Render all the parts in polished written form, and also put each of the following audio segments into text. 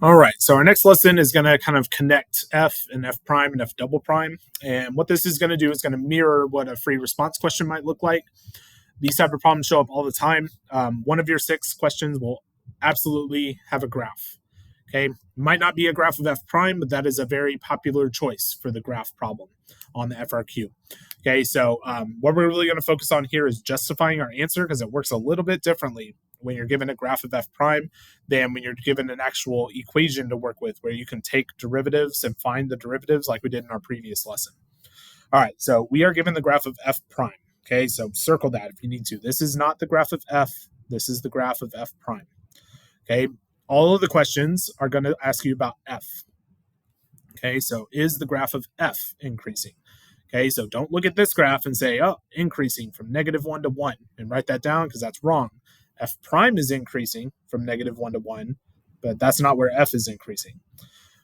All right, so our next lesson is going to kind of connect F and F prime and F double prime. And what this is going to do is going to mirror what a free response question might look like. These type of problems show up all the time. One of your 6 questions will absolutely have a graph. Okay, might not be a graph of F prime, but that is a very popular choice for the graph problem on the FRQ. Okay, so what we're really going to focus on here is justifying our answer because it works a little bit differently when you're given a graph of F prime than when you're given an actual equation to work with where you can take derivatives and find the derivatives like we did in our previous lesson. All right, so we are given the graph of F prime. Okay, so circle that if you need to. This is not the graph of F. This is the graph of F prime. Okay, all of the questions are going to ask you about F. Okay, so is the graph of F increasing? Okay, so don't look at this graph and say, oh, increasing from -1 to 1 and write that down because that's wrong. F prime is increasing from -1 to 1, but that's not where F is increasing.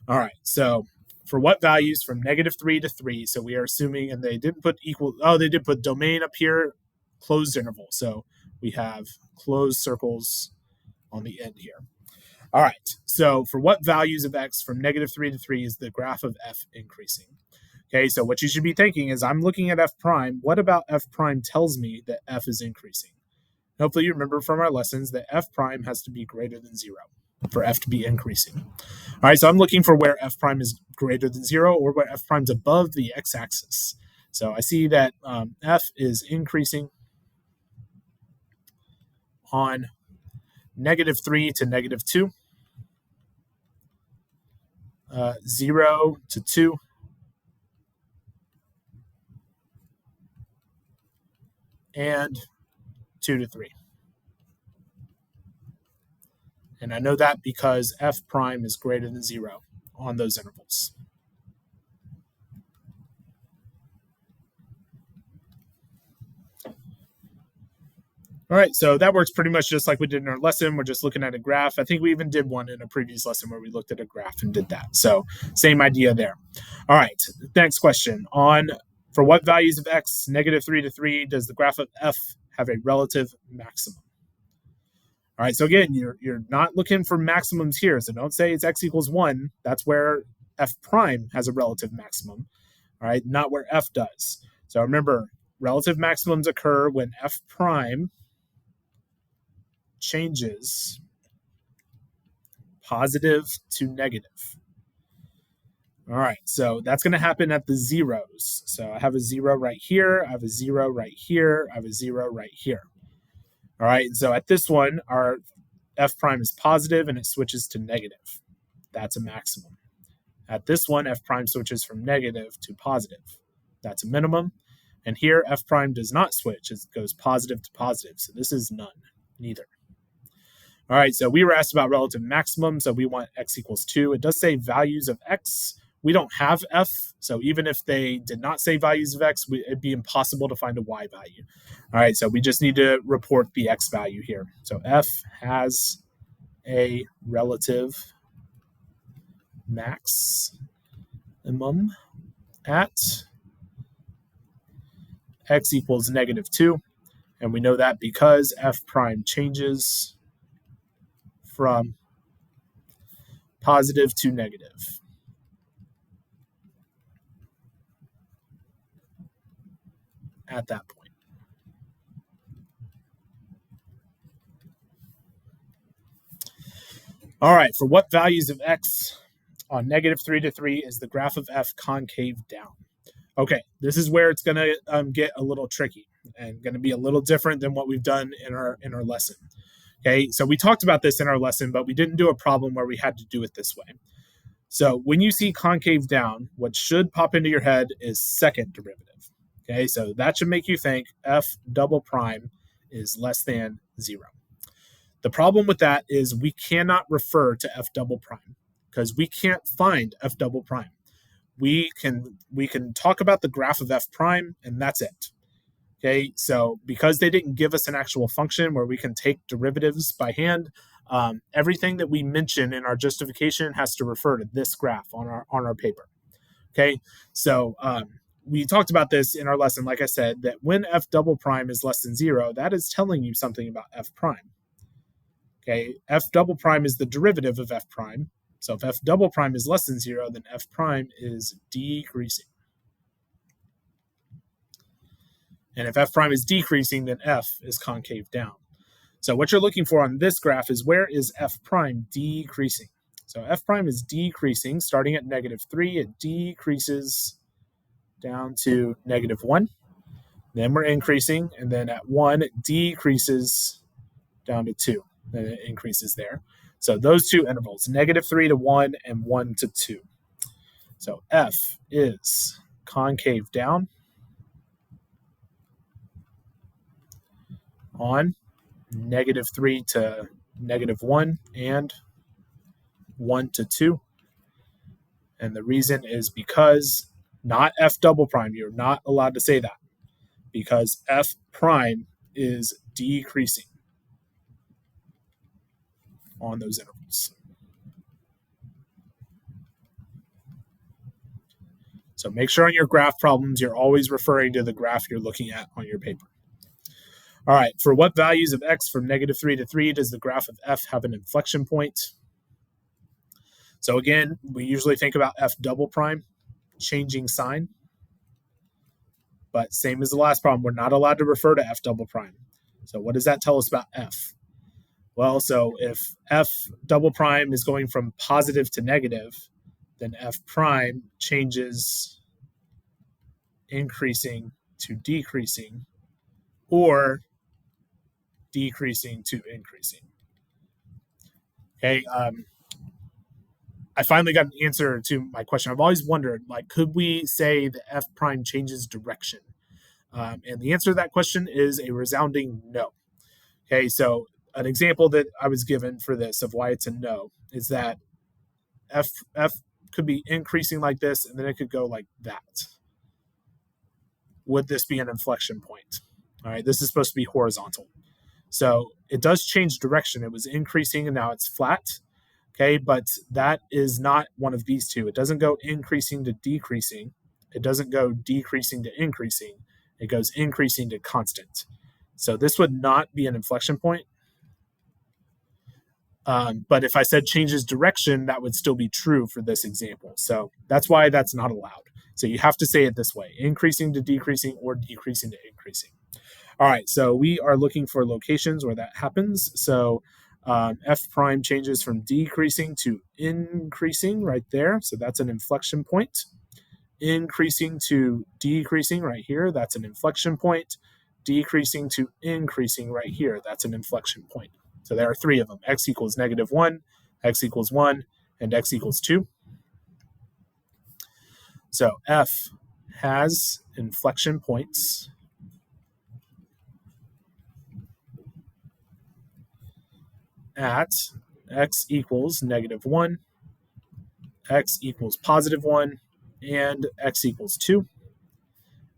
All right, so for what values from -3 to 3, so we are assuming, and they didn't put equal, they did put domain up here, closed interval. So we have closed circles on the end here. All right, so for what values of X from -3 to 3 is the graph of F increasing? Okay, so what you should be thinking is I'm looking at F prime. What about F prime tells me that F is increasing? Hopefully you remember from our lessons that F prime has to be greater than 0 for F to be increasing. All right, so I'm looking for where F prime is greater than 0 or where F prime is above the x-axis. So I see that F is increasing on -3 to -2, 0 to 2, and 2 to 3. And I know that because F prime is greater than 0 on those intervals. All right, so that works pretty much just like we did in our lesson. We're just looking at a graph. I think we even did one in a previous lesson where we looked at a graph and did that. So same idea there. All right, next question. For what values of X, -3 to 3, does the graph of F have a relative maximum? All right, so again, you're not looking for maximums here. So don't say it's X equals 1. That's where F prime has a relative maximum. All right, not where F does. So remember, relative maximums occur when F prime changes positive to negative. All right, so that's going to happen at the zeros. So I have a 0 right here, I have a 0 right here, I have a 0 right here. All right, so at this one, our F prime is positive and it switches to negative. That's a maximum. At this one, F prime switches from negative to positive. That's a minimum. And here, F prime does not switch. It goes positive to positive. So this is none, neither. All right, so we were asked about relative maximum, so we want X equals 2. It does say values of X. We don't have F, so even if they did not say values of X, it'd be impossible to find a Y value. All right, so we just need to report the X value here. So F has a relative maximum at X equals -2, and we know that because F prime changes from positive to negative. At that point. All right, for what values of X on -3 to 3 is the graph of F concave down? Okay, this is where it's going to get a little tricky and going to be a little different than what we've done in our lesson. Okay, so we talked about this in our lesson, but we didn't do a problem where we had to do it this way. So when you see concave down, what should pop into your head is second derivative. Okay, so that should make you think F double prime is less than 0. The problem with that is we cannot refer to F double prime because we can't find F double prime. We can talk about the graph of F prime and that's it. Okay, so because they didn't give us an actual function where we can take derivatives by hand, everything that we mention in our justification has to refer to this graph on our paper. Okay, so we talked about this in our lesson, like I said, that when F double prime is less than 0, that is telling you something about F prime. Okay, F double prime is the derivative of F prime. So if f double prime is less than 0, then f prime is decreasing. And if f prime is decreasing, then f is concave down. So what you're looking for on this graph is where is f prime decreasing? So f prime is decreasing, starting at -3, it decreases down to -1. Then we're increasing, and then at 1, it decreases down to 2. Then it increases there. So those two intervals, -3 to 1 and 1 to 2. So f is concave down on -3 to -1 and 1 to 2. And the reason is because not f double prime. You're not allowed to say that because f prime is decreasing on those intervals. So make sure on your graph problems, you're always referring to the graph you're looking at on your paper. All right, for what values of x from -3 to 3 does the graph of f have an inflection point? So again, we usually think about f double prime changing sign. But same as the last problem, we're not allowed to refer to f double prime. So what does that tell us about f? Well, so if f double prime is going from positive to negative, then f prime changes increasing to decreasing or decreasing to increasing. Okay, I finally got an answer to my question. I've always wondered, like, could we say that f prime changes direction? And the answer to that question is a resounding no. Okay, so an example that I was given for this of why it's a no is that f could be increasing like this, and then it could go like that. Would this be an inflection point? All right, this is supposed to be horizontal. So it does change direction. It was increasing and now it's flat. Okay, but that is not one of these two. It doesn't go increasing to decreasing. It doesn't go decreasing to increasing. It goes increasing to constant. So this would not be an inflection point. But if I said changes direction, that would still be true for this example. So that's why that's not allowed. So you have to say it this way, increasing to decreasing or decreasing to increasing. All right, so we are looking for locations where that happens. So f prime changes from decreasing to increasing right there. So that's an inflection point. Increasing to decreasing right here. That's an inflection point. Decreasing to increasing right here. That's an inflection point. So there are three of them, x equals -1, x equals 1, and x equals 2. So f has inflection points at x equals -1, x equals +1, and x equals 2.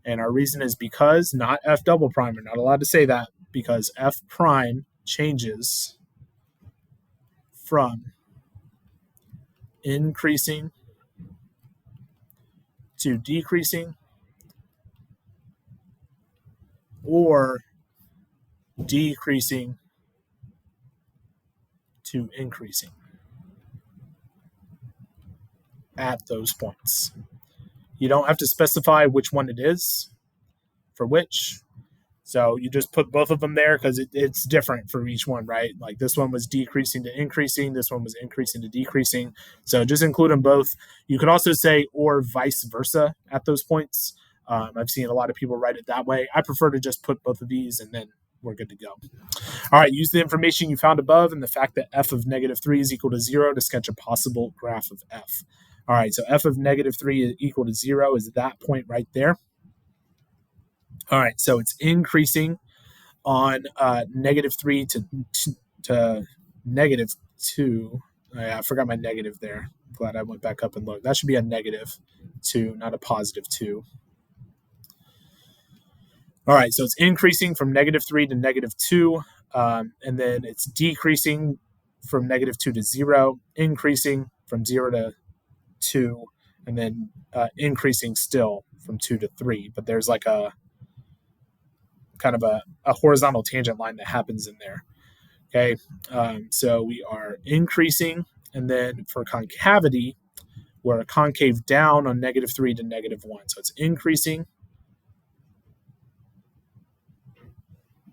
And our reason is because not f double prime. We're not allowed to say that because f prime changes from increasing to decreasing or decreasing to increasing at those points. You don't have to specify which one it is for which. So you just put both of them there because it's different for each one, right? Like this one was decreasing to increasing. This one was increasing to decreasing. So just include them both. You could also say or vice versa at those points. I've seen a lot of people write it that way. I prefer to just put both of these and then we're good to go. All right, use the information you found above and the fact that f of -3 is equal to 0 to sketch a possible graph of f. All right, so f of -3 is equal to 0 is that point right there. All right, so it's increasing on -3 to -2. I forgot my negative there. Glad I went back up and looked. That should be a -2, not a +2. All right, so it's increasing from -3 to -2, and then it's decreasing from -2 to 0, increasing from 0 to 2, and then increasing still from 2 to 3. But there's like a kind of a horizontal tangent line that happens in there. Okay, so we are increasing And then for concavity, we're concave down on -3 to -1. So it's increasing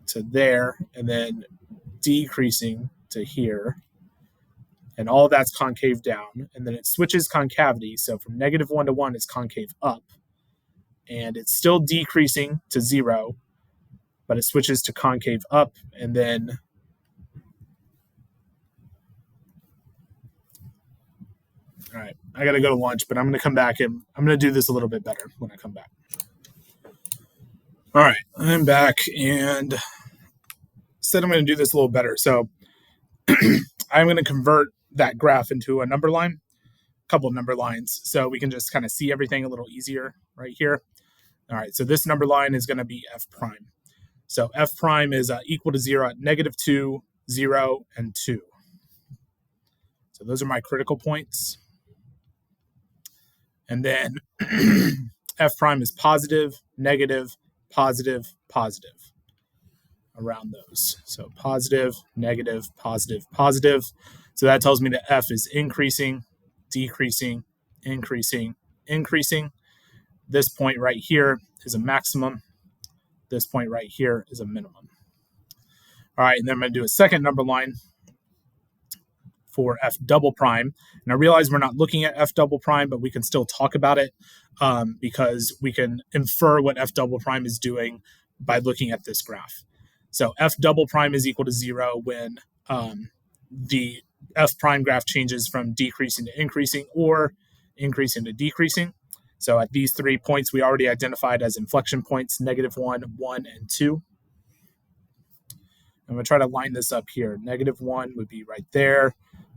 to there and then decreasing to here. And all of that's concave down. And then it switches concavity. So from -1 to 1, it's concave up. And it's still decreasing to 0, but it switches to concave up. And then all right, I got to go to lunch, but I'm going to come back and I'm going to do this a little bit better when I come back. All right, I'm back and said I'm going to do this a little better. So I'm going to convert that graph into a number line, a couple of number lines, so we can just kind of see everything a little easier right here. All right, so this number line is going to be f prime. So f prime is equal to 0 at -2, 0, and 2. So those are my critical points. And then f prime is positive, negative, positive, positive around those. So positive, negative, positive, positive. So that tells me that f is increasing, decreasing, increasing, increasing. This point right here is a maximum. This point right here is a minimum. All right, and then I'm going to do a second number line for f double prime. And I realize we're not looking at f double prime, but we can still talk about it because we can infer what f double prime is doing by looking at this graph. So f double prime is equal to 0 when the f prime graph changes from decreasing to increasing or increasing to decreasing. So at these 3 points, we already identified as inflection points, -1, 1, and 2. I'm going to try to line this up here. -1 would be right there.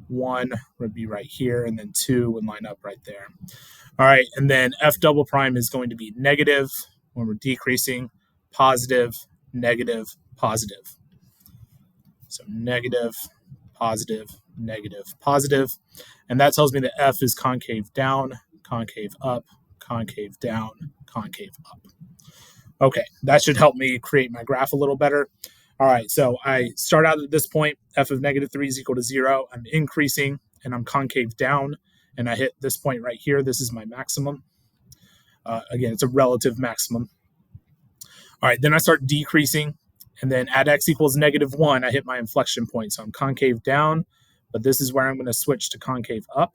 1 would be right here. And then 2 would line up right there. All right. And then f double prime is going to be negative when we're decreasing, positive, negative, positive. So negative, positive, negative, positive. And that tells me that f is concave down, concave up, concave down, concave up. Okay, that should help me create my graph a little better. All right, so I start out at this point, f of -3 is equal to 0. I'm increasing, and I'm concave down, and I hit this point right here. This is my maximum. Again, it's a relative maximum. All right, then I start decreasing, and then at x equals -1, I hit my inflection point. So I'm concave down, but this is where I'm going to switch to concave up.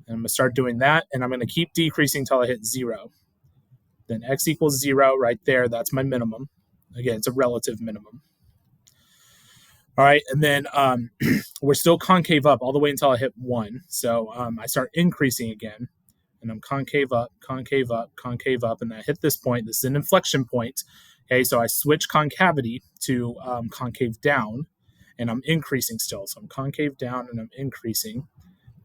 And I'm going to start doing that, and I'm going to keep decreasing until I hit 0. Then x equals 0 right there. That's my minimum. Again, it's a relative minimum. All right, and then we're still concave up all the way until I hit 1. So I start increasing again, and I'm concave up, concave up, concave up, and I hit this point. This is an inflection point. Okay, so I switch concavity to concave down, and I'm increasing still. So I'm concave down, and I'm increasing.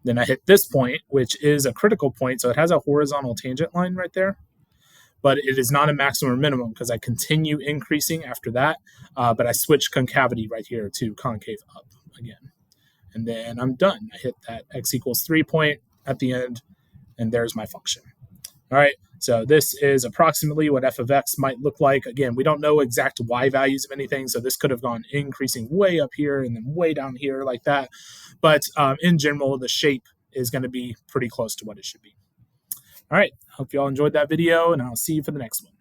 Then I hit this point, which is a critical point. So it has a horizontal tangent line right there. But it is not a maximum or minimum because I continue increasing after that. But I switch concavity right here to concave up again. And then I'm done. I hit that x equals 3 point at the end, and there's my function. All right, so this is approximately what f of x might look like. Again, we don't know exact y values of anything, so this could have gone increasing way up here and then way down here like that. But in general, the shape is going to be pretty close to what it should be. All right, hope you all enjoyed that video, and I'll see you for the next one.